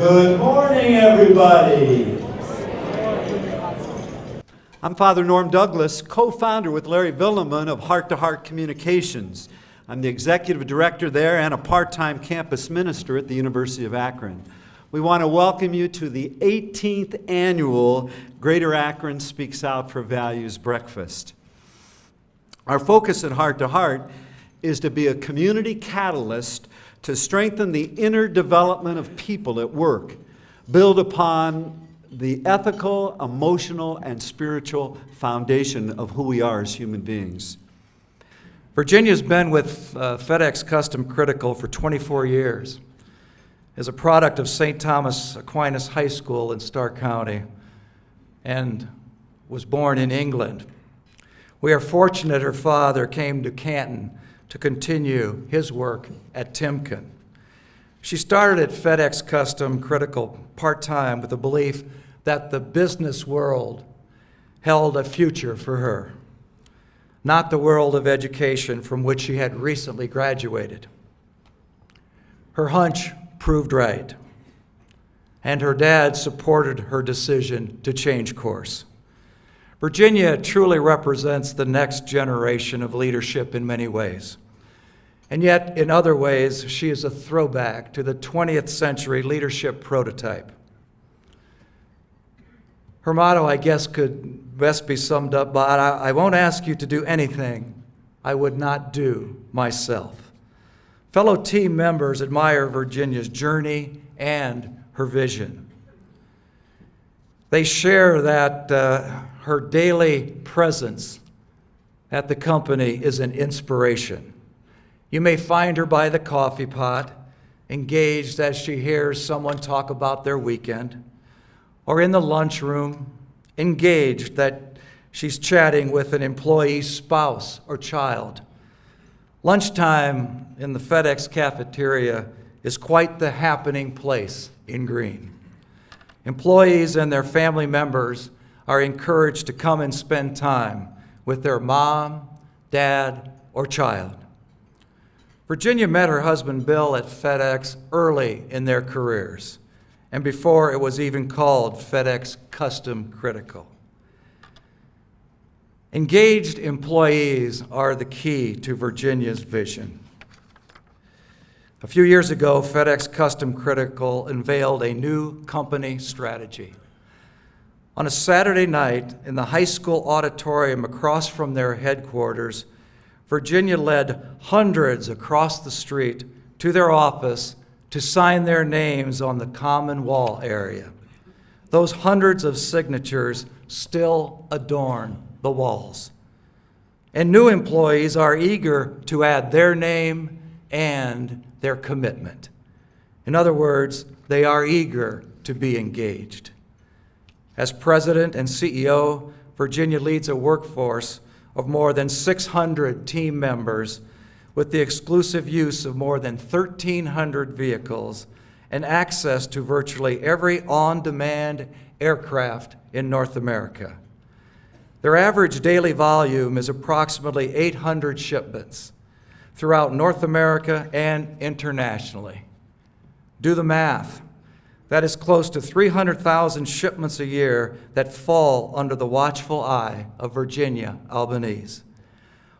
Good morning, everybody. I'm Father Norm Douglas, co-founder with Larry Villeman of Heart to Heart Communications. I'm the executive director there and a part-time campus minister at the University of Akron. We want to welcome you to the 18th annual Greater Akron Speaks Out for Values Breakfast. Our focus at Heart to Heart is to be a community catalyst to strengthen the inner development of people at work, build upon the ethical, emotional, and spiritual foundation of who we are as human beings. Virginia's been with FedEx Custom Critical for 24 years. As a product of St. Thomas Aquinas High School in Stark County and was born in England. We are fortunate her father came to Canton to continue his work at Timken. She started at FedEx Custom Critical part-time with the belief that the business world held a future for her, not the world of education from which she had recently graduated. Her hunch proved right, and her dad supported her decision to change course. Virginia truly represents the next generation of leadership in many ways. And yet, in other ways, she is a throwback to the 20th century leadership prototype. Her motto, I guess, could best be summed up by, I won't ask you to do anything I would not do myself. Fellow team members admire Virginia's journey and her vision. They share that her daily presence at the company is an inspiration. You may find her by the coffee pot, engaged as she hears someone talk about their weekend, or in the lunchroom, engaged that she's chatting with an employee's spouse or child. Lunchtime in the FedEx cafeteria is quite the happening place in Green. Employees and their family members are encouraged to come and spend time with their mom, dad, or child. Virginia met her husband Bill at FedEx early in their careers, and before it was even called FedEx Custom Critical. Engaged employees are the key to Virginia's vision. A few years ago, FedEx Custom Critical unveiled a new company strategy. On a Saturday night in the high school auditorium across from their headquarters, Virginia led hundreds across the street to their office to sign their names on the common wall area. Those hundreds of signatures still adorn the walls. And new employees are eager to add their name and their commitment. In other words, they are eager to be engaged. As president and CEO, Virginia leads a workforce of more than 600 team members with the exclusive use of more than 1,300 vehicles and access to virtually every on-demand aircraft in North America. Their average daily volume is approximately 800 shipments throughout North America and internationally. Do the math. That is close to 300,000 shipments a year that fall under the watchful eye of Virginia Albanese.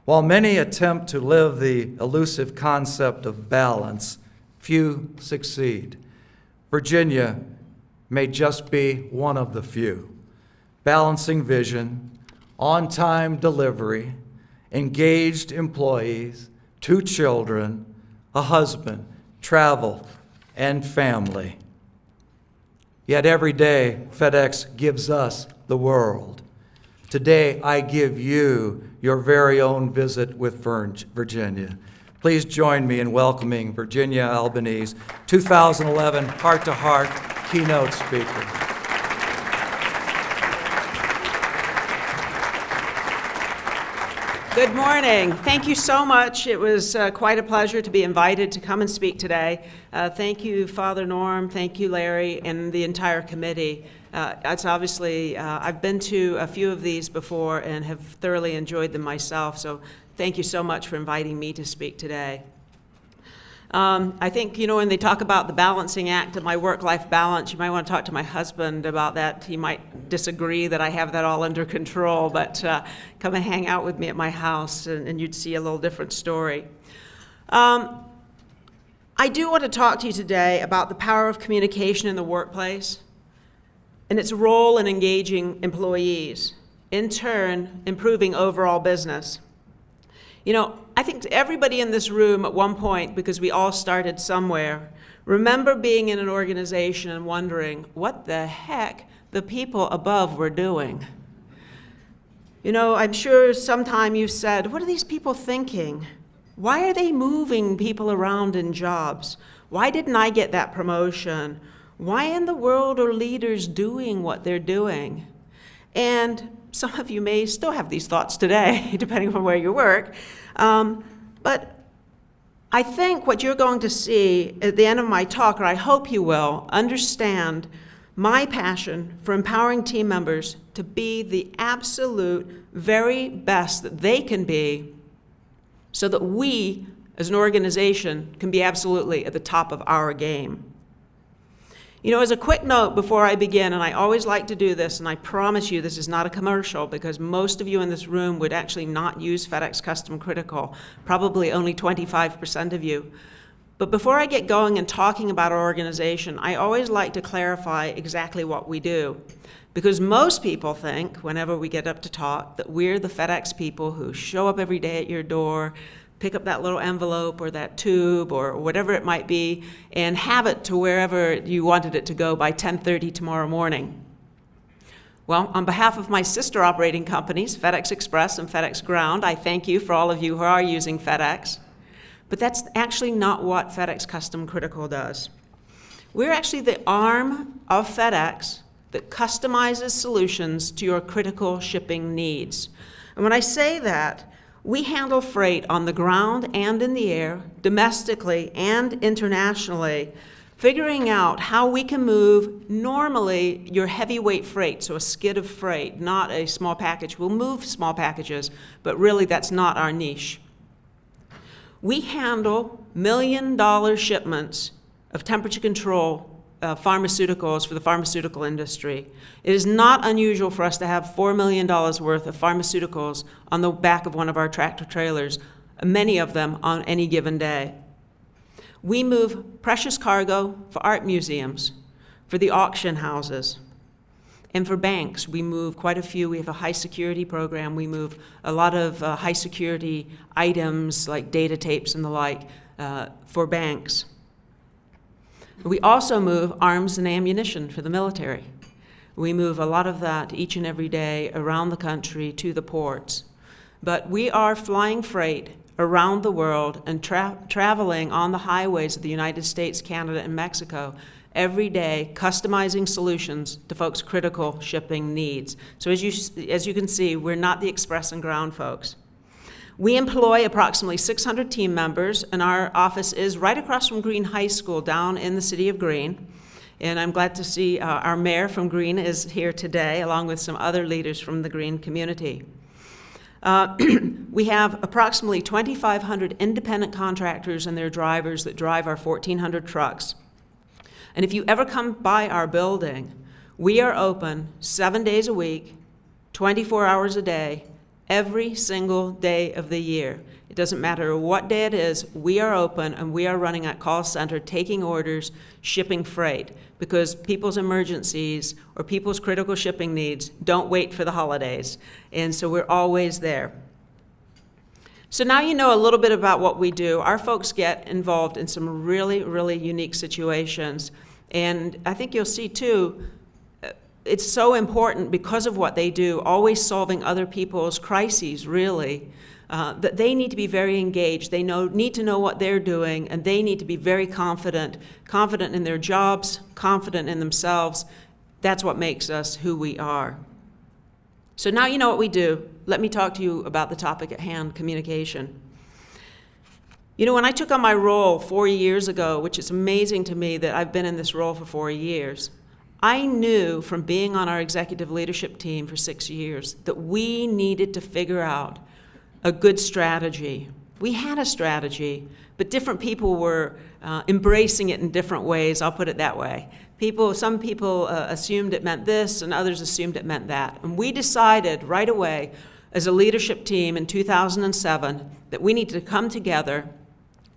While many attempt to live the elusive concept of balance, few succeed. Virginia may just be one of the few. Balancing vision, on-time delivery, engaged employees, 2 children, a husband, travel, and family. Yet every day, FedEx gives us the world. Today, I give you your very own visit with Virginia. Please join me in welcoming Virginia Albanese, 2011 Heart to Heart keynote speaker. Good morning. Thank you so much. It was quite a pleasure to be invited to come and speak today. Thank you, Father Norm. Thank you, Larry, and the entire committee. It's obviously, I've been to a few of these before and have thoroughly enjoyed them myself, so thank you so much for inviting me to speak today. I think, when they talk about the balancing act of my work-life balance, you might want to talk to my husband about that. He might disagree that I have that all under control, but come and hang out with me at my house, and you'd see a little different story. I do want to talk to you today about the power of communication in the workplace and its role in engaging employees, in turn, improving overall business. I think everybody in this room at one point, because we all started somewhere, remember being in an organization and wondering what the heck the people above were doing. I'm sure sometime you've said, what are these people thinking? Why are they moving people around in jobs? Why didn't I get that promotion? Why in the world are leaders doing what they're doing? And some of you may still have these thoughts today, depending on where you work. But I think what you're going to see at the end of my talk, or I hope you will, understand my passion for empowering team members to be the absolute very best that they can be, so that we, as an organization, can be absolutely at the top of our game. As a quick note before I begin, and I always like to do this, and I promise you this is not a commercial, because most of you in this room would actually not use FedEx Custom Critical, probably only 25% of you. But before I get going and talking about our organization, I always like to clarify exactly what we do. Because most people think, whenever we get up to talk, that we're the FedEx people who show up every day at your door, pick up that little envelope or that tube or whatever it might be, and have it to wherever you wanted it to go by 10:30 tomorrow morning. Well, on behalf of my sister operating companies, FedEx Express and FedEx Ground, I thank you for all of you who are using FedEx. But that's actually not what FedEx Custom Critical does. We're actually the arm of FedEx that customizes solutions to your critical shipping needs. And when I say that, we handle freight on the ground and in the air, domestically and internationally, figuring out how we can move normally your heavyweight freight, so a skid of freight, not a small package. We'll move small packages, but really that's not our niche. We handle million-dollar shipments of temperature control pharmaceuticals for the pharmaceutical industry. It is not unusual for us to have $4 million worth of pharmaceuticals on the back of one of our tractor trailers, many of them on any given day. We move precious cargo for art museums, for the auction houses, and for banks. We move quite a few. We have a high security program. We move a lot of high security items like data tapes and the like for banks. We also move arms and ammunition for the military. We move a lot of that each and every day around the country to the ports. But we are flying freight around the world and traveling on the highways of the United States, Canada, and Mexico every day, customizing solutions to folks' critical shipping needs. So as you can see, we're not the express and ground folks. We employ approximately 600 team members, and our office is right across from Greene High School down in the city of Greene. And I'm glad to see our mayor from Greene is here today, along with some other leaders from the Greene community. We have approximately 2,500 independent contractors and their drivers that drive our 1,400 trucks. And if you ever come by our building, we are open 7 days a week, 24 hours a day, every single day of the year. It doesn't matter what day it is, we are open and we are running that call center, taking orders, shipping freight, because people's emergencies or people's critical shipping needs don't wait for the holidays. And so we're always there. So now you know a little bit about what we do. Our folks get involved in some really, really unique situations. And I think you'll see too, it's so important because of what they do, always solving other people's crises, really, that they need to be very engaged. They need to know what they're doing, and they need to be very confident in their jobs, confident in themselves. That's what makes us who we are. So now you know what we do. Let me talk to you about the topic at hand, communication. You know, when I took on my role 4 years ago, which is amazing to me that I've been in this role for 4 years, I knew from being on our executive leadership team for 6 years that we needed to figure out a good strategy We had a strategy, but different people were embracing it in different ways, I'll put it that way. Some people assumed it meant this, and others assumed it meant that. And we decided right away, as a leadership team in 2007, that we needed to come together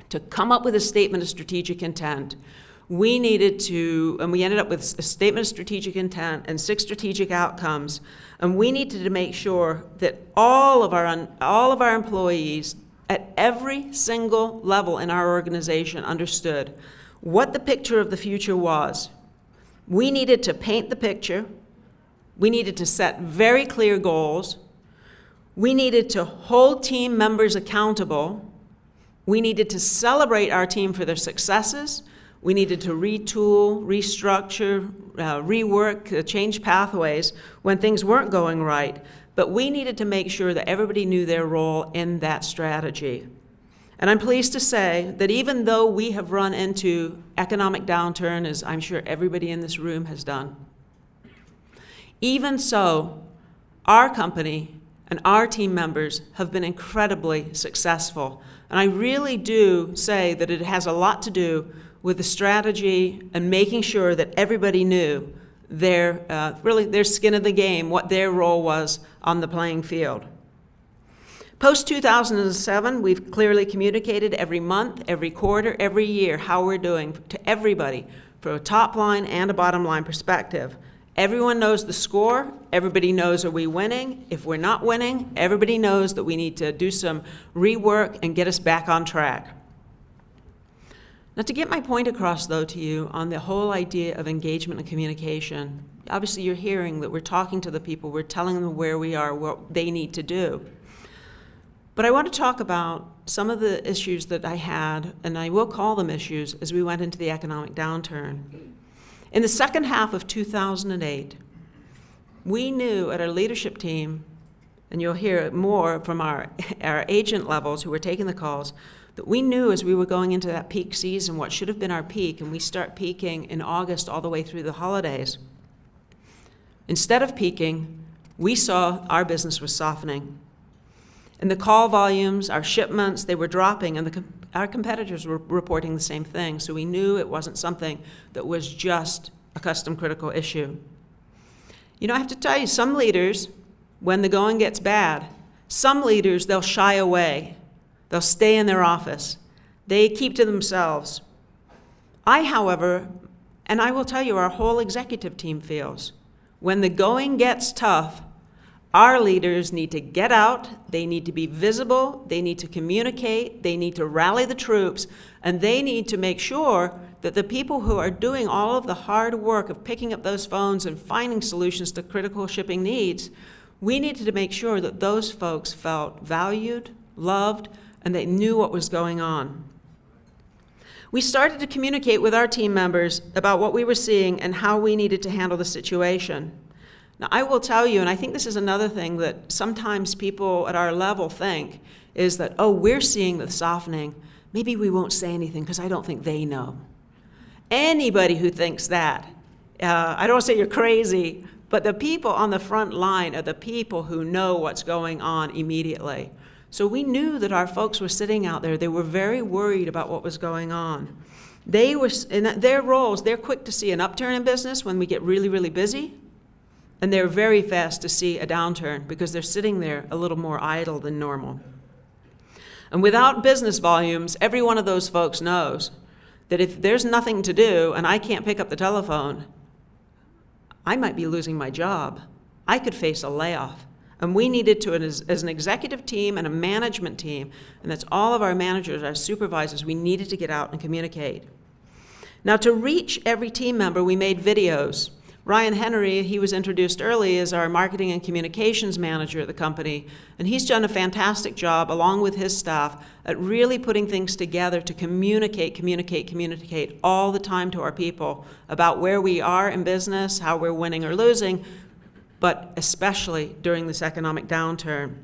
to come up with a statement of strategic intent. We needed to, and we ended up with a statement of strategic intent and 6 strategic outcomes, and we needed to make sure that all of our employees at every single level in our organization understood what the picture of the future was. We needed to paint the picture. We needed to set very clear goals. We needed to hold team members accountable. We needed to celebrate our team for their successes. We needed to retool, restructure, rework, change pathways when things weren't going right. But we needed to make sure that everybody knew their role in that strategy. And I'm pleased to say that even though we have run into economic downturn, as I'm sure everybody in this room has done, even so, our company and our team members have been incredibly successful. And I really do say that it has a lot to do with the strategy and making sure that everybody knew their skin in the game, what their role was on the playing field. Post-2007, we've clearly communicated every month, every quarter, every year how we're doing to everybody from a top line and a bottom line perspective. Everyone knows the score. Everybody knows, are we winning? If we're not winning, everybody knows that we need to do some rework and get us back on track. Now, to get my point across, though, to you on the whole idea of engagement and communication, obviously you're hearing that we're talking to the people, we're telling them where we are, what they need to do. But I want to talk about some of the issues that I had, and I will call them issues, as we went into the economic downturn. In the second half of 2008, we knew at our leadership team, and you'll hear more from our agent levels who were taking the calls, that we knew as we were going into that peak season, what should have been our peak, and we start peaking in August all the way through the holidays. Instead of peaking, we saw our business was softening. And the call volumes, our shipments, they were dropping, and our competitors were reporting the same thing. So we knew it wasn't something that was just a custom critical issue. You know, I have to tell you, some leaders, when the going gets bad, some leaders, they'll shy away. They'll stay in their office. They keep to themselves. I, however, and I will tell you, our whole executive team feels, when the going gets tough, our leaders need to get out, they need to be visible, they need to communicate, they need to rally the troops, and they need to make sure that the people who are doing all of the hard work of picking up those phones and finding solutions to critical shipping needs, we needed to make sure that those folks felt valued, loved, and they knew what was going on. We started to communicate with our team members about what we were seeing and how we needed to handle the situation. Now, I will tell you, and I think this is another thing that sometimes people at our level think, is that, oh, we're seeing the softening. Maybe we won't say anything because I don't think they know. Anybody who thinks that, I don't want to say you're crazy, but the people on the front line are the people who know what's going on immediately. So we knew that our folks were sitting out there. They were very worried about what was going on. They were, in their roles, they're quick to see an upturn in business when we get really, really busy. And they're very fast to see a downturn because they're sitting there a little more idle than normal. And without business volumes, every one of those folks knows that if there's nothing to do and I can't pick up the telephone, I might be losing my job. I could face a layoff. And we needed to, as an executive team and a management team, and that's all of our managers, our supervisors, we needed to get out and communicate. Now, to reach every team member, we made videos. Ryan Henry, he was introduced early as our marketing and communications manager at the company, and he's done a fantastic job, along with his staff, at really putting things together to communicate all the time to our people about where we are in business, how we're winning or losing, but especially during this economic downturn.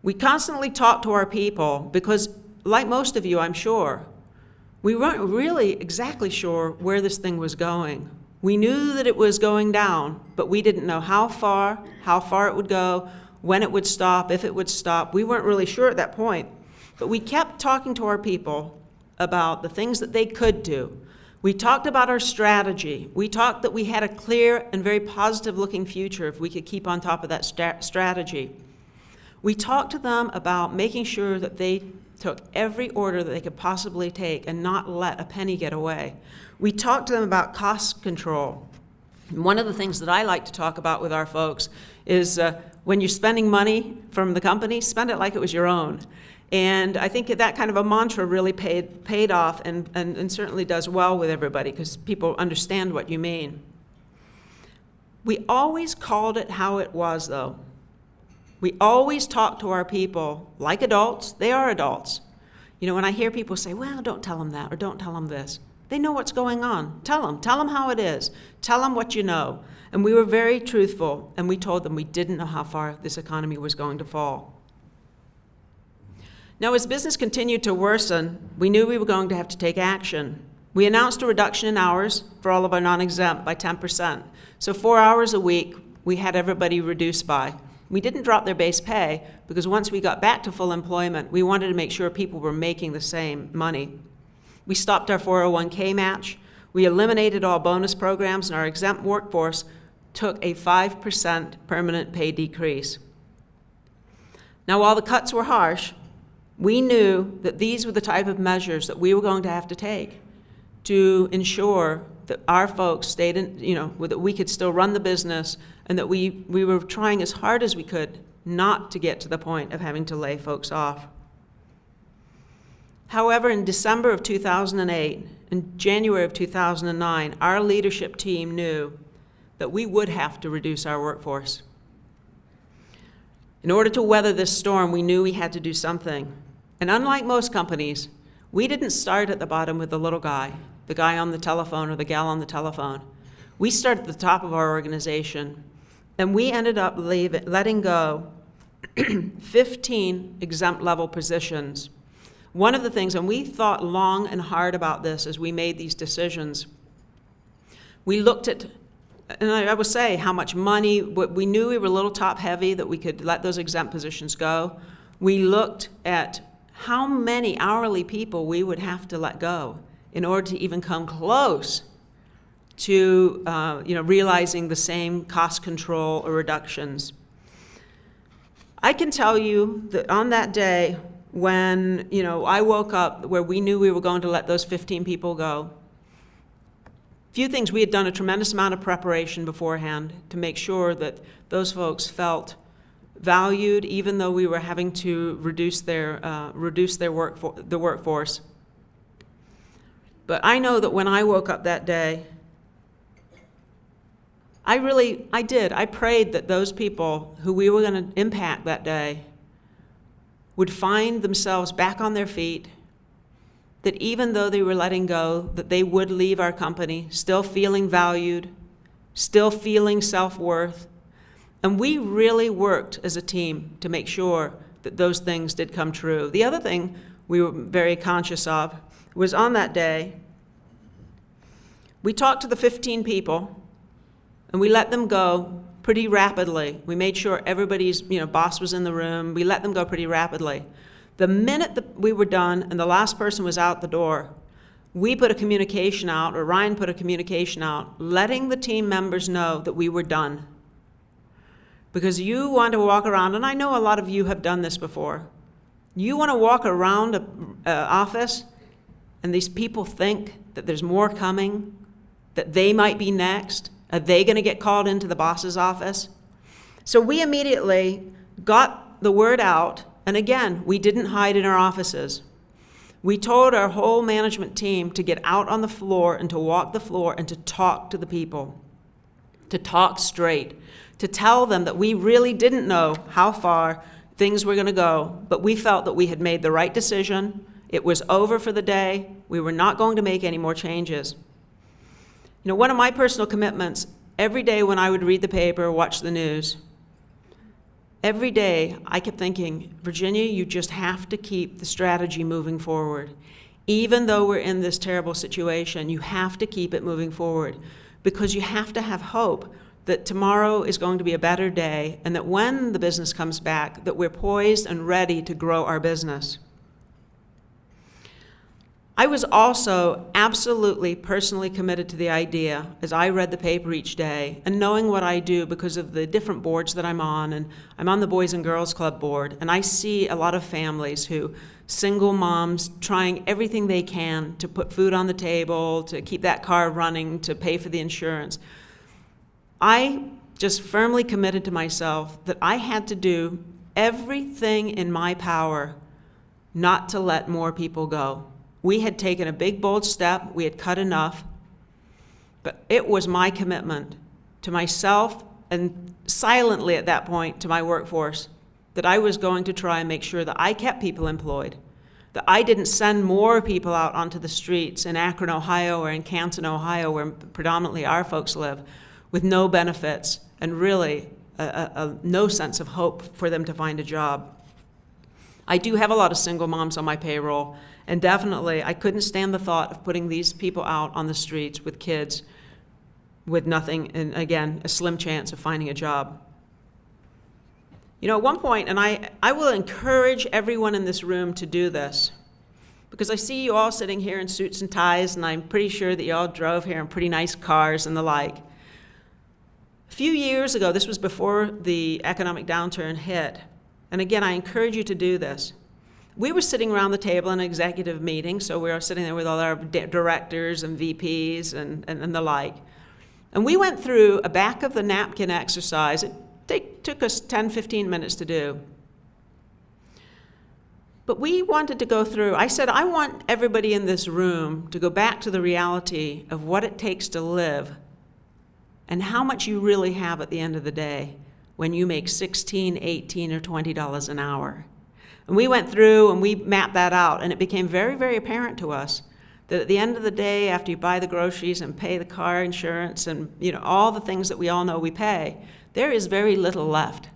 We constantly talk to our people because, like most of you, I'm sure, we weren't really exactly sure where this thing was going. We knew that it was going down, but we didn't know how far it would go, when it would stop, if it would stop. We weren't really sure at that point. But we kept talking to our people about the things that they could do. We talked about our strategy. We talked that we had a clear and very positive-looking future if we could keep on top of that strategy. We talked to them about making sure that they took every order that they could possibly take and not let a penny get away. We talked to them about cost control. And one of the things that I like to talk about with our folks is when you're spending money from the company, spend it like it was your own. And I think that kind of a mantra really paid off and certainly does well with everybody because people understand what you mean. We always called it how it was, though. We always talk to our people like adults. They are adults. You know, when I hear people say, well, don't tell them that or don't tell them this, they know what's going on. Tell them how it is. Tell them what you know. And we were very truthful, and we told them we didn't know how far this economy was going to fall. Now, as business continued to worsen, we knew we were going to have to take action. We announced a reduction in hours for all of our non-exempt by 10%. So 4 hours a week, we had everybody reduced by. We didn't drop their base pay because once we got back to full employment, we wanted to make sure people were making the same money. We stopped our 401k match. We eliminated all bonus programs, and our exempt workforce took a 5% permanent pay decrease. Now, while the cuts were harsh, we knew that these were the type of measures that we were going to have to take to ensure that our folks stayed in, that we could still run the business and that we were trying as hard as we could not to get to the point of having to lay folks off. However, in December of 2008 and January of 2009, our leadership team knew that we would have to reduce our workforce. In order to weather this storm, we knew we had to do something. And unlike most companies, we didn't start at the bottom with the little guy, the guy on the telephone or the gal on the telephone. We started at the top of our organization, and we ended up letting go 15 exempt level positions. One of the things, and we thought long and hard about this as we made these decisions, we looked at, and I will say how much money, we knew we were a little top heavy, that we could let those exempt positions go. We looked at how many hourly people we would have to let go in order to even come close to realizing the same cost control or reductions. I can tell you that on that day when I woke up where we knew we were going to let those 15 people go, few things. We had done a tremendous amount of preparation beforehand to make sure that those folks felt valued, even though we were having to reduce their workforce. But I know that when I woke up that day, I prayed that those people who we were going to impact that day would find themselves back on their feet, that even though they were letting go, that they would leave our company still feeling valued, still feeling self-worth. And we really worked as a team to make sure that those things did come true. The other thing we were very conscious of was on that day, we talked to the 15 people, and we let them go pretty rapidly. We made sure everybody's boss was in the room. We let them go pretty rapidly. The minute that we were done and the last person was out the door, we put a communication out, or Ryan put a communication out, letting the team members know that we were done. Because you want to walk around, and I know a lot of you have done this before, you want to walk around an office and these people think that there's more coming, that they might be next. Are they going to get called into the boss's office? So we immediately got the word out, and again, we didn't hide in our offices. We told our whole management team to get out on the floor and to walk the floor and to talk to the people, to talk straight, to tell them that we really didn't know how far things were going to go, but we felt that we had made the right decision. It was over for the day. We were not going to make any more changes. One of my personal commitments, every day when I would read the paper or watch the news, every day I kept thinking, Virginia, you just have to keep the strategy moving forward. Even though we're in this terrible situation, you have to keep it moving forward because you have to have hope that tomorrow is going to be a better day and that when the business comes back, that we're poised and ready to grow our business. I was also absolutely personally committed to the idea, as I read the paper each day, and knowing what I do because of the different boards that I'm on, and I'm on the Boys and Girls Club board, and I see a lot of families who, single moms, trying everything they can to put food on the table, to keep that car running, to pay for the insurance. I just firmly committed to myself that I had to do everything in my power not to let more people go. We had taken a big, bold step. We had cut enough. But it was my commitment to myself and silently at that point to my workforce that I was going to try and make sure that I kept people employed, that I didn't send more people out onto the streets in Akron, Ohio, or in Canton, Ohio, where predominantly our folks live, with no benefits and really no sense of hope for them to find a job. I do have a lot of single moms on my payroll, and definitely I couldn't stand the thought of putting these people out on the streets with kids with nothing, and again, a slim chance of finding a job. You know, at one point, and I will encourage everyone in this room to do this, because I see you all sitting here in suits and ties, and I'm pretty sure that you all drove here in pretty nice cars and the like. A few years ago, this was before the economic downturn hit, and again, I encourage you to do this. We were sitting around the table in an executive meeting, so we were sitting there with all our directors and VPs and the like. And we went through a back of the napkin exercise. It took us 10, 15 minutes to do. But we wanted to go through, I said, I want everybody in this room to go back to the reality of what it takes to live and how much you really have at the end of the day when you make $16, $18, or $20 an hour. And we went through and we mapped that out, and it became very, very apparent to us that at the end of the day, after you buy the groceries and pay the car insurance and all the things that we all know we pay, there is very little left.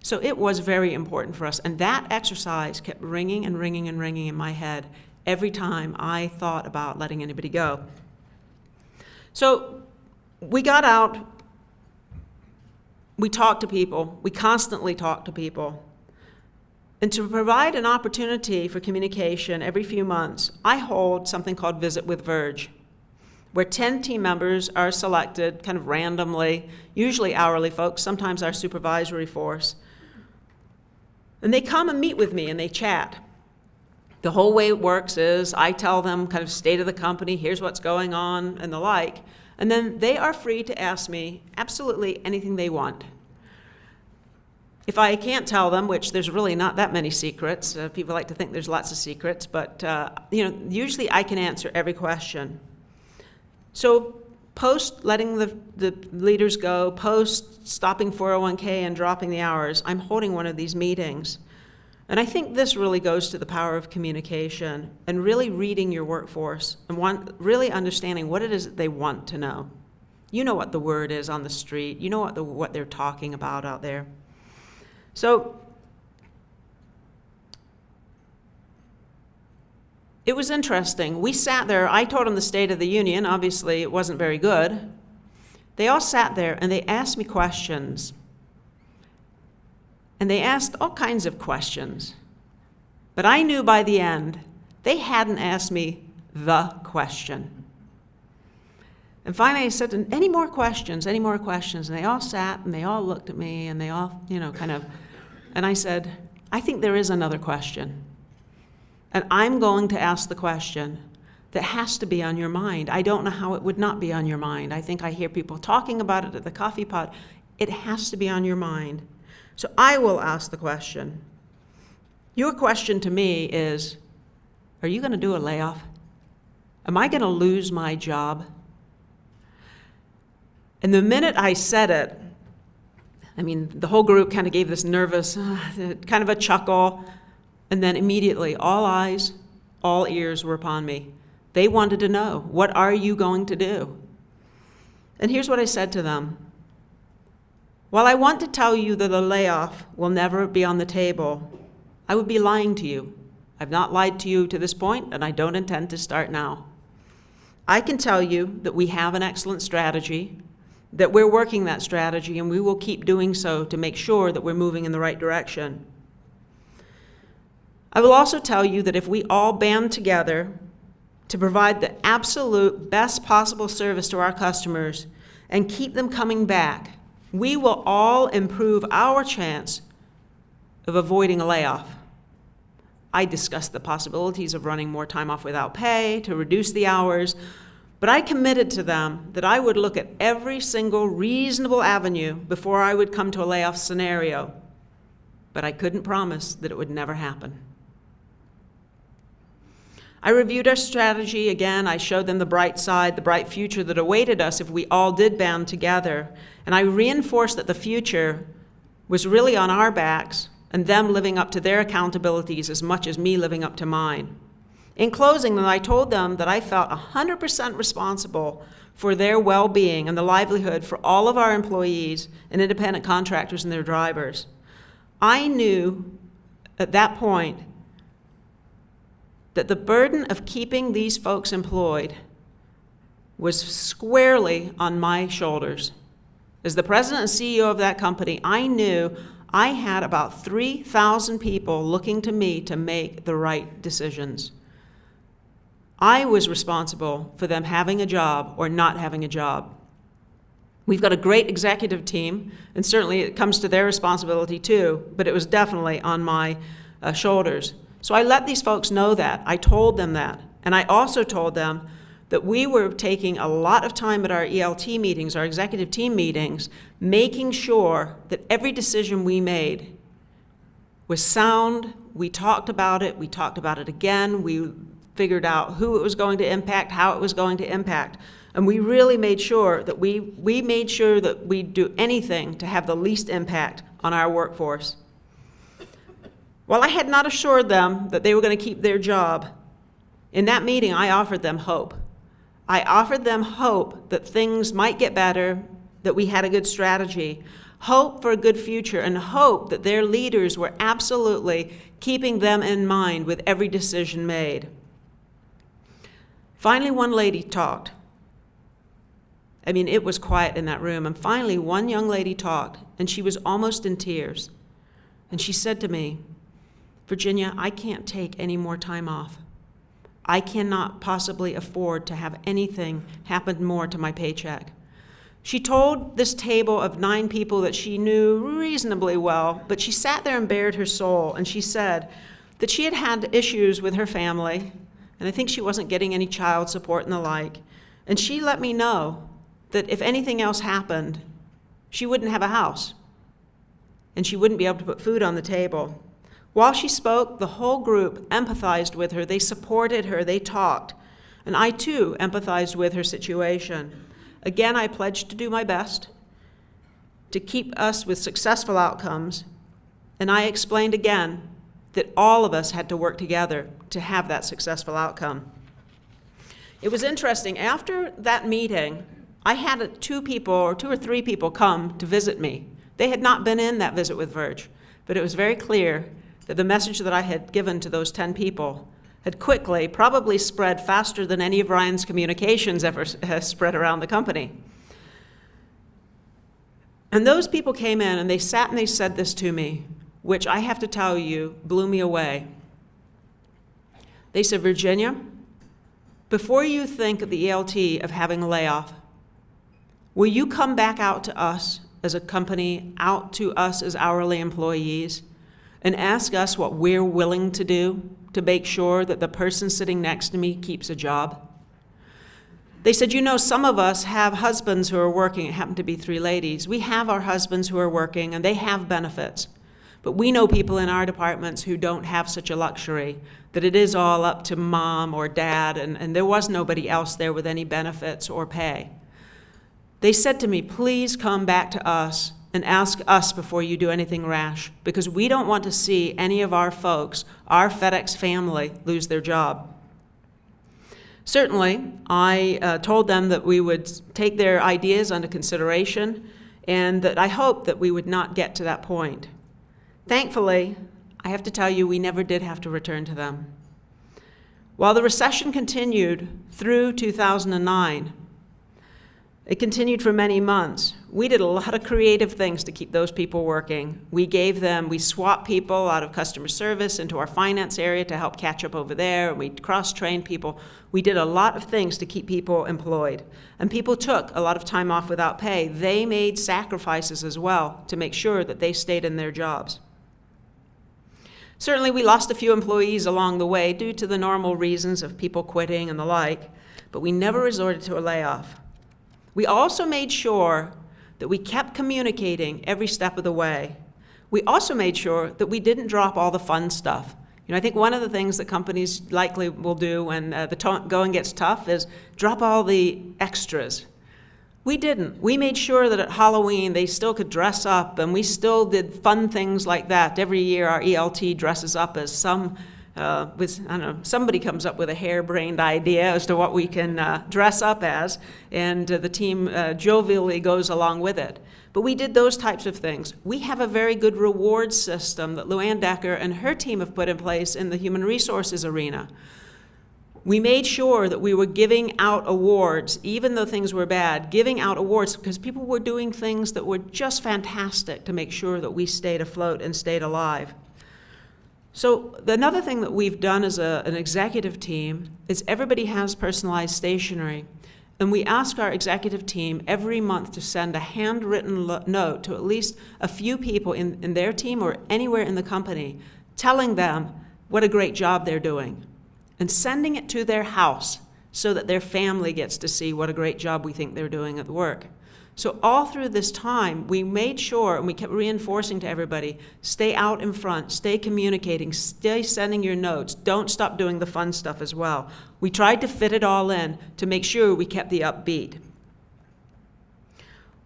So it was very important for us, and that exercise kept ringing and ringing and ringing in my head every time I thought about letting anybody go. So we got out, we talked to people, we constantly talked to people. And to provide an opportunity for communication every few months, I hold something called Visit with Verge, where 10 team members are selected kind of randomly, usually hourly folks, sometimes our supervisory force. And they come and meet with me and they chat. The whole way it works is I tell them kind of state of the company, here's what's going on and the like, and then they are free to ask me absolutely anything they want. If I can't tell them, which there's really not that many secrets, people like to think there's lots of secrets, but usually I can answer every question. So post letting the leaders go, post stopping 401k and dropping the hours, I'm holding one of these meetings. And I think this really goes to the power of communication and really reading your workforce and really understanding what it is that they want to know. You know what the word is on the street. You know what they're talking about out there. So it was interesting. We sat there. I told them the State of the Union. Obviously, it wasn't very good. They all sat there, and they asked me questions. And they asked all kinds of questions. But I knew by the end, they hadn't asked me the question. And finally, I said, any more questions, any more questions? And they all sat, and they all looked at me, and they all, kind of, and I said, I think there is another question. And I'm going to ask the question that has to be on your mind. I don't know how it would not be on your mind. I think I hear people talking about it at the coffee pot. It has to be on your mind. So I will ask the question. Your question to me is, are you going to do a layoff? Am I going to lose my job? And the minute I said it, the whole group kind of gave this nervous, kind of a chuckle, and then immediately all eyes, all ears were upon me. They wanted to know, what are you going to do? And here's what I said to them. While I want to tell you that a layoff will never be on the table, I would be lying to you. I've not lied to you to this point, and I don't intend to start now. I can tell you that we have an excellent strategy, that we're working that strategy, and we will keep doing so to make sure that we're moving in the right direction. I will also tell you that if we all band together to provide the absolute best possible service to our customers and keep them coming back, we will all improve our chance of avoiding a layoff. I discussed the possibilities of running more time off without pay to reduce the hours, but I committed to them that I would look at every single reasonable avenue before I would come to a layoff scenario, but I couldn't promise that it would never happen. I reviewed our strategy again. I showed them the bright side, the bright future that awaited us if we all did band together, and I reinforced that the future was really on our backs and them living up to their accountabilities as much as me living up to mine. In closing, then I told them that I felt 100% responsible for their well-being and the livelihood for all of our employees and independent contractors and their drivers. I knew at that point that the burden of keeping these folks employed was squarely on my shoulders. As the president and CEO of that company, I knew I had about 3,000 people looking to me to make the right decisions. I was responsible for them having a job or not having a job. We've got a great executive team, and certainly it comes to their responsibility too, but it was definitely on my shoulders. So I let these folks know that. I told them that. And I also told them that we were taking a lot of time at our ELT meetings, our executive team meetings, making sure that every decision we made was sound. We talked about it again. We figured out who it was going to impact, how it was going to impact. And we really made sure that we made sure that we'd do anything to have the least impact on our workforce. While I had not assured them that they were going to keep their job, in that meeting I offered them hope. I offered them hope that things might get better, that we had a good strategy, hope for a good future, and hope that their leaders were absolutely keeping them in mind with every decision made. Finally, one lady talked. I mean, it was quiet in that room, and finally one young lady talked, and she was almost in tears. And she said to me, "Virginia, I can't take any more time off. I cannot possibly afford to have anything happen more to my paycheck." She told this table of 9 people that she knew reasonably well, but she sat there and bared her soul, and she said that she had had issues with her family, and I think she wasn't getting any child support and the like, and she let me know that if anything else happened, she wouldn't have a house, and she wouldn't be able to put food on the table. While she spoke, the whole group empathized with her. They supported her. They talked. And I, too, empathized with her situation. Again, I pledged to do my best to keep us with successful outcomes. And I explained again that all of us had to work together to have that successful outcome. It was interesting. After that meeting, I had 2 or 3 people come to visit me. They had not been in that visit with Verge, but it was very clear that the message that I had given to those 10 people had quickly, probably spread faster than any of Ryan's communications ever has spread around the company. And those people came in and they sat and they said this to me, which I have to tell you blew me away. They said, "Virginia, before you think of the ELT of having a layoff, will you come back out to us as a company, out to us as hourly employees, and ask us what we're willing to do to make sure that the person sitting next to me keeps a job?" They said, "You know, some of us have husbands who are working." It happened to be 3 ladies. "We have our husbands who are working, and they have benefits. But we know people in our departments who don't have such a luxury, that it is all up to mom or dad, and there was nobody else there with any benefits or pay." They said to me, "Please come back to us and ask us before you do anything rash, because we don't want to see any of our folks, our FedEx family, lose their job." Certainly, I told them that we would take their ideas under consideration and that I hoped that we would not get to that point. Thankfully, I have to tell you, we never did have to return to them. While the recession continued through 2009, It continued for many months. We did a lot of creative things to keep those people working. We swapped people out of customer service into our finance area to help catch up over there. We cross-trained people. We did a lot of things to keep people employed. And people took a lot of time off without pay. They made sacrifices as well to make sure that they stayed in their jobs. Certainly, we lost a few employees along the way due to the normal reasons of people quitting and the like, but we never resorted to a layoff. We also made sure that we kept communicating every step of the way. We also made sure that we didn't drop all the fun stuff. I think one of the things that companies likely will do when the going gets tough is drop all the extras. We didn't. We made sure that at Halloween they still could dress up, and we still did fun things like that. Every year our ELT dresses up as somebody comes up with a harebrained idea as to what we can dress up as, and the team jovially goes along with it. But we did those types of things. We have a very good reward system that Luann Decker and her team have put in place in the human resources arena. We made sure that we were giving out awards, even though things were bad, giving out awards because people were doing things that were just fantastic to make sure that we stayed afloat and stayed alive. So another thing that we've done as an executive team is everybody has personalized stationery. And we ask our executive team every month to send a handwritten note to at least a few people in their team or anywhere in the company, telling them what a great job they're doing, and sending it to their house so that their family gets to see what a great job we think they're doing at work. So all through this time, we made sure, and we kept reinforcing to everybody, stay out in front, stay communicating, stay sending your notes, don't stop doing the fun stuff as well. We tried to fit it all in to make sure we kept the upbeat.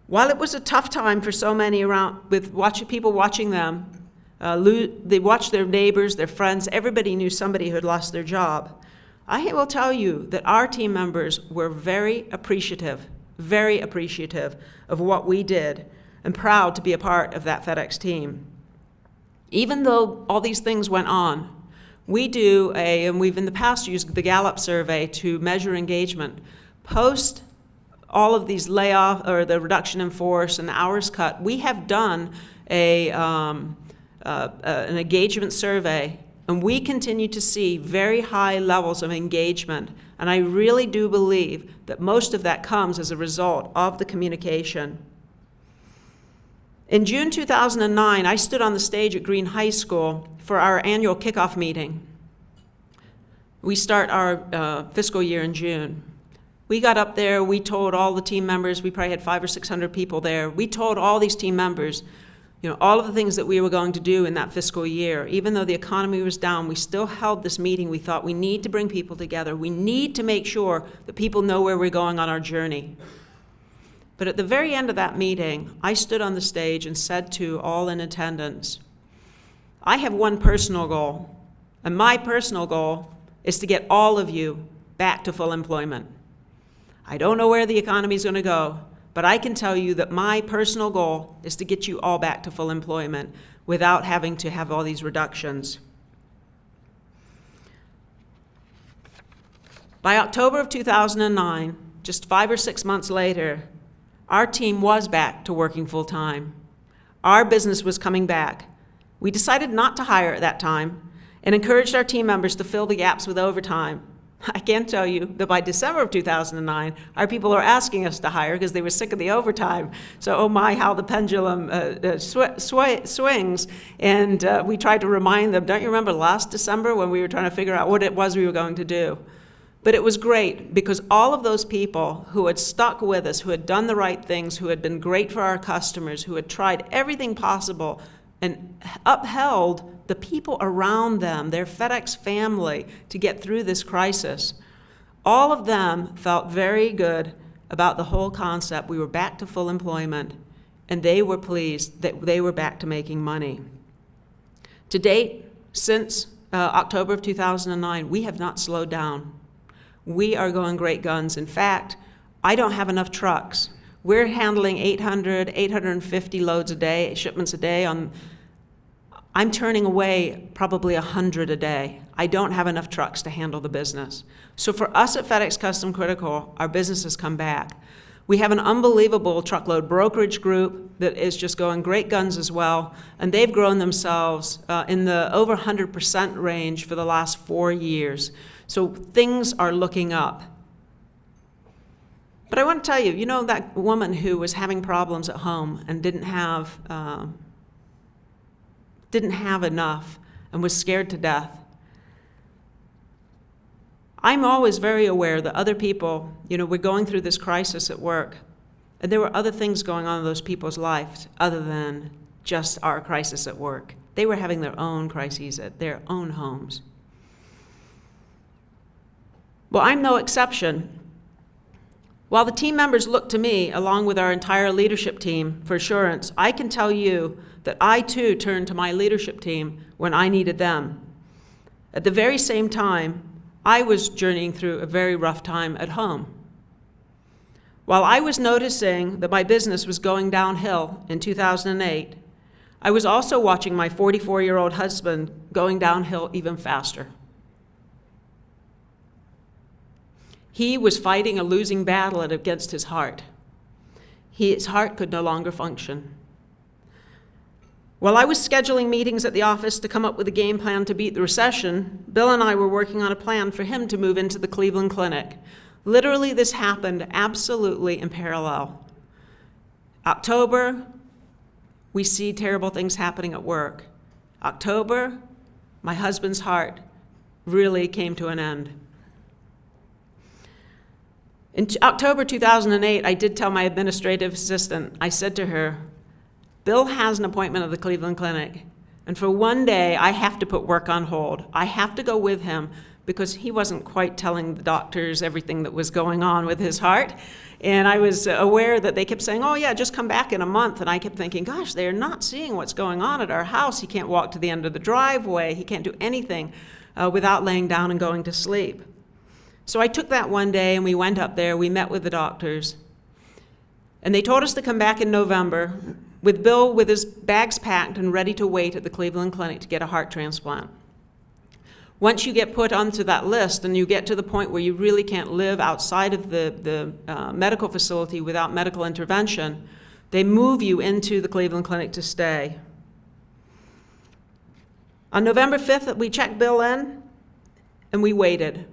While it was a tough time for so many around, with people watching them, they watched their neighbors, their friends, everybody knew somebody who had lost their job. I will tell you that our team members were very appreciative of what we did and proud to be a part of that FedEx team. Even though all these things went on, and we've in the past used the Gallup survey to measure engagement. Post all of these layoffs or the reduction in force and the hours cut, we have done an engagement survey, and we continue to see very high levels of engagement. And I really do believe that most of that comes as a result of the communication. In June 2009, I stood on the stage at Green High School for our annual kickoff meeting. We start our fiscal year in June. We got up there, we told all the team members, we probably had 500 or 600 people there, we told all these team members, all of the things that we were going to do in that fiscal year. Even though the economy was down, we still held this meeting. We thought we need to bring people together. We need to make sure that people know where we're going on our journey. But at the very end of that meeting, I stood on the stage and said to all in attendance, I have one personal goal, and my personal goal is to get all of you back to full employment. I don't know where the economy is going to go, but I can tell you that my personal goal is to get you all back to full employment without having to have all these reductions. By October of 2009, just 5 or 6 months later, our team was back to working full time. Our business was coming back. We decided not to hire at that time and encouraged our team members to fill the gaps with overtime. I can tell you that by December of 2009, our people are asking us to hire because they were sick of the overtime. So, oh my, how the pendulum swings. And we tried to remind them, don't you remember last December when we were trying to figure out what it was we were going to do? But it was great because all of those people who had stuck with us, who had done the right things, who had been great for our customers, who had tried everything possible and upheld the people around them, their FedEx family, to get through this crisis. All of them felt very good about the whole concept. We were back to full employment, and they were pleased that they were back to making money. To date, since October of 2009, we have not slowed down. We are going great guns. In fact, I don't have enough trucks. We're handling 800, 850 loads a day, shipments a day. I'm turning away probably 100 a day. I don't have enough trucks to handle the business. So for us at FedEx Custom Critical, our business has come back. We have an unbelievable truckload brokerage group that is just going great guns as well, and they've grown themselves in the over 100% range for the last 4 years. So things are looking up. But I want to tell you, you know that woman who was having problems at home and didn't have enough and was scared to death? I'm always very aware that other people, we're going through this crisis at work, and there were other things going on in those people's lives other than just our crisis at work. They were having their own crises at their own homes. Well, I'm no exception. While the team members look to me, along with our entire leadership team, for assurance, I can tell you that I too turned to my leadership team when I needed them. At the very same time, I was journeying through a very rough time at home. While I was noticing that my business was going downhill in 2008, I was also watching my 44-year-old husband going downhill even faster. He was fighting a losing battle against his heart. His heart could no longer function. While I was scheduling meetings at the office to come up with a game plan to beat the recession, Bill and I were working on a plan for him to move into the Cleveland Clinic. Literally, this happened absolutely in parallel. October, we see terrible things happening at work. October, my husband's heart really came to an end. In October 2008, I did tell my administrative assistant, I said to her, Bill has an appointment at the Cleveland Clinic, and for one day, I have to put work on hold. I have to go with him because he wasn't quite telling the doctors everything that was going on with his heart. And I was aware that they kept saying, oh yeah, just come back in a month. And I kept thinking, gosh, they're not seeing what's going on at our house. He can't walk to the end of the driveway. He can't do anything without laying down and going to sleep. So I took that one day and we went up there, we met with the doctors. And they told us to come back in November with Bill with his bags packed and ready to wait at the Cleveland Clinic to get a heart transplant. Once you get put onto that list and you get to the point where you really can't live outside of the medical facility without medical intervention, they move you into the Cleveland Clinic to stay. On November 5th, we checked Bill in and we waited.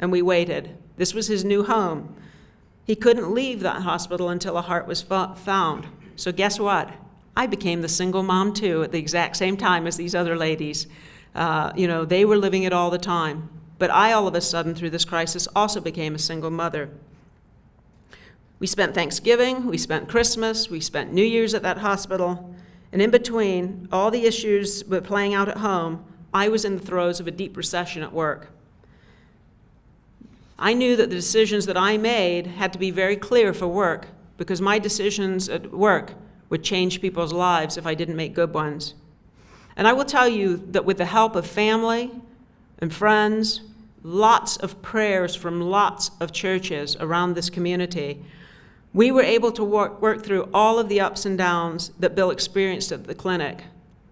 And we waited. This was his new home. He couldn't leave that hospital until a heart was found. So guess what? I became the single mom too at the exact same time as these other ladies. They were living it all the time. But I, all of a sudden, through this crisis, also became a single mother. We spent Thanksgiving, we spent Christmas, we spent New Year's at that hospital. And in between, all the issues were playing out at home, I was in the throes of a deep recession at work. I knew that the decisions that I made had to be very clear for work because my decisions at work would change people's lives if I didn't make good ones. And I will tell you that with the help of family and friends, lots of prayers from lots of churches around this community, we were able to work through all of the ups and downs that Bill experienced at the clinic.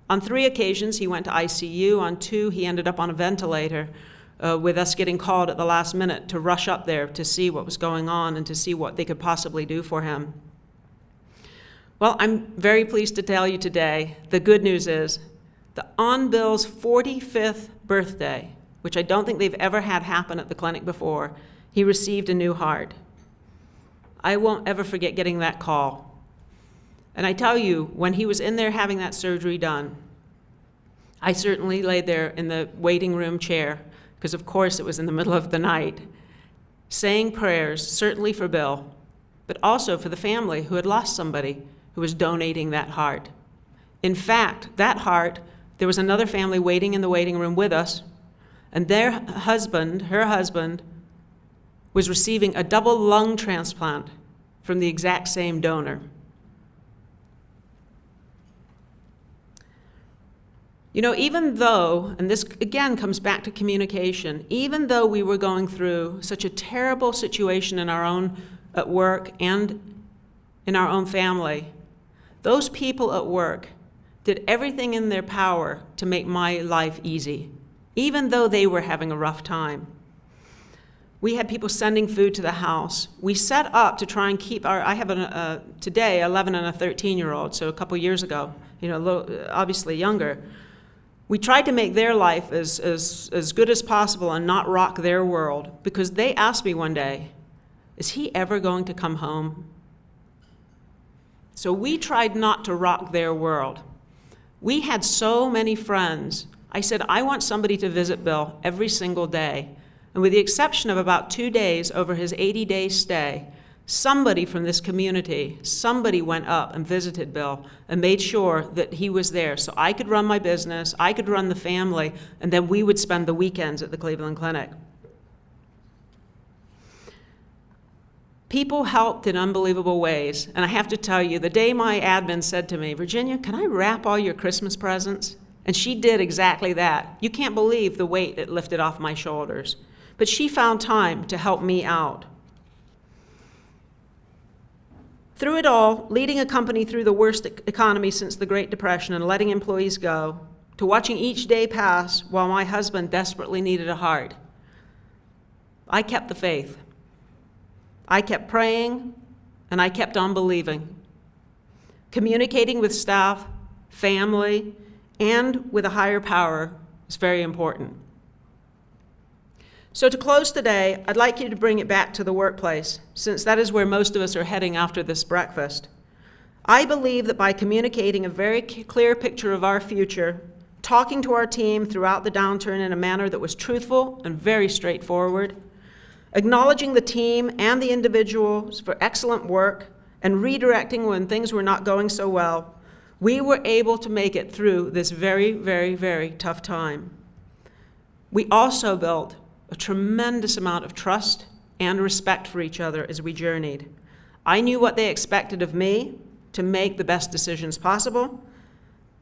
On 3 occasions, he went to ICU. On 2, he ended up on a ventilator, with us getting called at the last minute to rush up there to see what was going on and to see what they could possibly do for him. Well, I'm very pleased to tell you today, the good news is that on Bill's 45th birthday, which I don't think they've ever had happen at the clinic before, he received a new heart. I won't ever forget getting that call. And I tell you, when he was in there having that surgery done, I certainly laid there in the waiting room chair, because of course it was in the middle of the night, saying prayers, certainly for Bill, but also for the family who had lost somebody who was donating that heart. In fact, that heart, there was another family waiting in the waiting room with us, and her husband, was receiving a double lung transplant from the exact same donor. Even though, and this again comes back to communication, even though we were going through such a terrible situation at work and in our own family, those people at work did everything in their power to make my life easy, even though they were having a rough time. We had people sending food to the house. We set up to try and keep I have today 11 and a 13-year-old, so a couple years ago, obviously younger. We tried to make their life as good as possible and not rock their world, because they asked me one day, is he ever going to come home? So we tried not to rock their world. We had so many friends. I said, I want somebody to visit Bill every single day. And with the exception of about 2 days over his 80-day stay, somebody from this community, somebody went up and visited Bill and made sure that he was there so I could run my business, I could run the family, and then we would spend the weekends at the Cleveland Clinic. People helped in unbelievable ways, and I have to tell you, the day my admin said to me, Virginia, can I wrap all your Christmas presents? And she did exactly that. You can't believe the weight it lifted off my shoulders. But she found time to help me out. Through it all, leading a company through the worst economy since the Great Depression and letting employees go, to watching each day pass while my husband desperately needed a heart, I kept the faith. I kept praying, and I kept on believing. Communicating with staff, family, and with a higher power is very important. So to close today, I'd like you to bring it back to the workplace, since that is where most of us are heading after this breakfast. I believe that by communicating a very clear picture of our future, talking to our team throughout the downturn in a manner that was truthful and very straightforward, acknowledging the team and the individuals for excellent work, and redirecting when things were not going so well, we were able to make it through this very, very, very tough time. We also built a tremendous amount of trust and respect for each other as we journeyed. I knew what they expected of me to make the best decisions possible,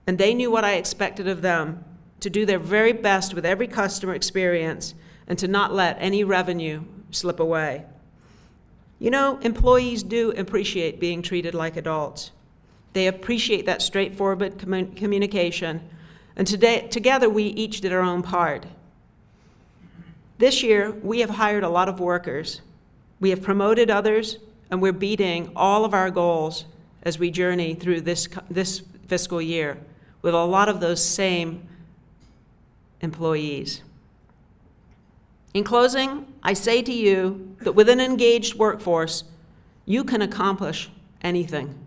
and they knew what I expected of them to do their very best with every customer experience and to not let any revenue slip away. You know, employees do appreciate being treated like adults. They appreciate that straightforward communication, and together we each did our own part. This year, we have hired a lot of workers. We have promoted others, and we're beating all of our goals as we journey through this fiscal year with a lot of those same employees. In closing, I say to you that with an engaged workforce, you can accomplish anything.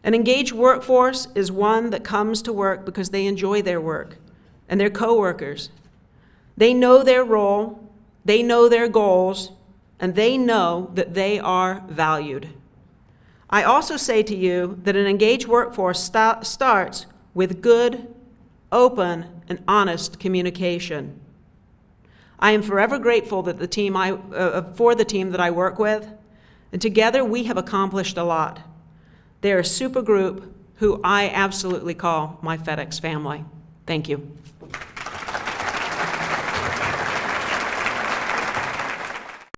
An engaged workforce is one that comes to work because they enjoy their work and their coworkers. They know their role, they know their goals, and they know that they are valued. I also say to you that an engaged workforce starts with good, open, and honest communication. I am forever grateful that for the team that I work with, and together we have accomplished a lot. They're a super group who I absolutely call my FedEx family. Thank you.